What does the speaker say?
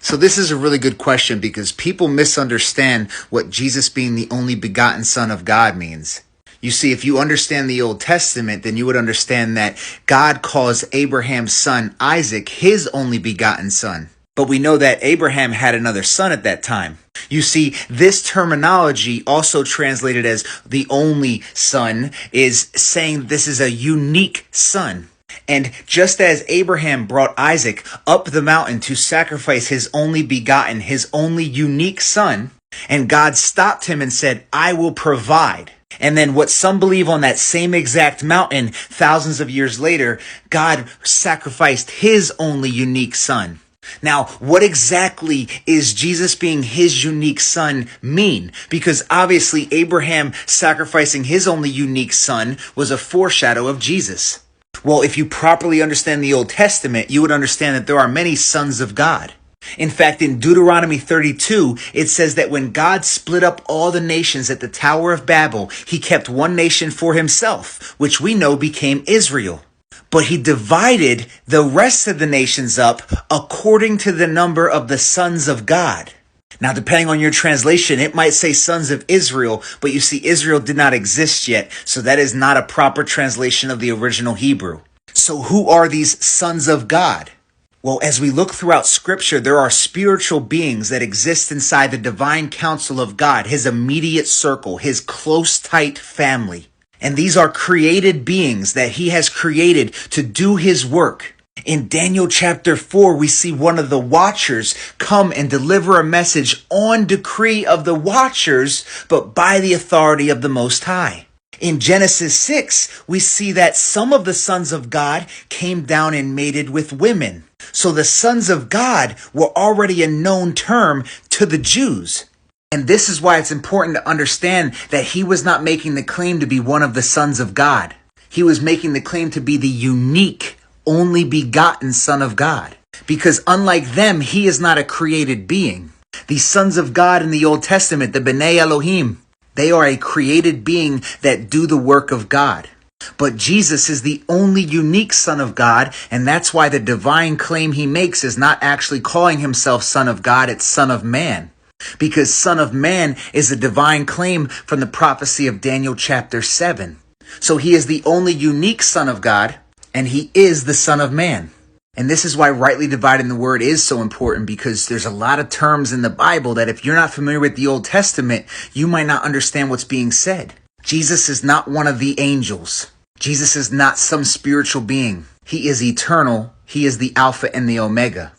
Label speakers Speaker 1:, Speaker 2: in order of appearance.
Speaker 1: So this is a really good question because people misunderstand what Jesus being the only begotten Son of God means. You see, if you understand the Old Testament, then you would understand that God calls Abraham's son Isaac his only begotten son. But we know that Abraham had another son at that time. You see, this terminology, also translated as the only son, is saying this is a unique son. And just as Abraham brought Isaac up the mountain to sacrifice his only begotten, his only unique son, and God stopped him and said, I will provide. And then what some believe on that same exact mountain, thousands of years later, God sacrificed his only unique son. Now, what exactly is Jesus being his unique son mean? Because obviously Abraham sacrificing his only unique son was a foreshadow of Jesus. Well, if you properly understand the Old Testament, you would understand that there are many sons of God. In fact, in Deuteronomy 32, it says that when God split up all the nations at the Tower of Babel, he kept one nation for himself, which we know became Israel. But he divided the rest of the nations up according to the number of the sons of God. Now, depending on your translation, it might say sons of Israel, but you see, Israel did not exist yet, so that is not a proper translation of the original Hebrew. So who are these sons of God? Well, as we look throughout Scripture, there are spiritual beings that exist inside the divine counsel of God, his immediate circle, his close, tight family. And these are created beings that he has created to do his work. In Daniel chapter 4, we see one of the watchers come and deliver a message on decree of the watchers, but by the authority of the Most High. In Genesis 6, we see that some of the sons of God came down and mated with women. So the sons of God were already a known term to the Jews. And this is why it's important to understand that he was not making the claim to be one of the sons of God. He was making the claim to be the unique, only begotten Son of God. Because unlike them, he is not a created being. The sons of God in the Old Testament, the B'nai Elohim, they are a created being that do the work of God. But Jesus is the only unique Son of God, and that's why the divine claim he makes is not actually calling himself Son of God, it's Son of Man. Because Son of Man is a divine claim from the prophecy of Daniel chapter 7. So he is the only unique Son of God, and he is the Son of Man. And this is why rightly dividing the word is so important, because there's a lot of terms in the Bible that if you're not familiar with the Old Testament, you might not understand what's being said. Jesus is not one of the angels. Jesus is not some spiritual being. He is eternal. He is the Alpha and the Omega.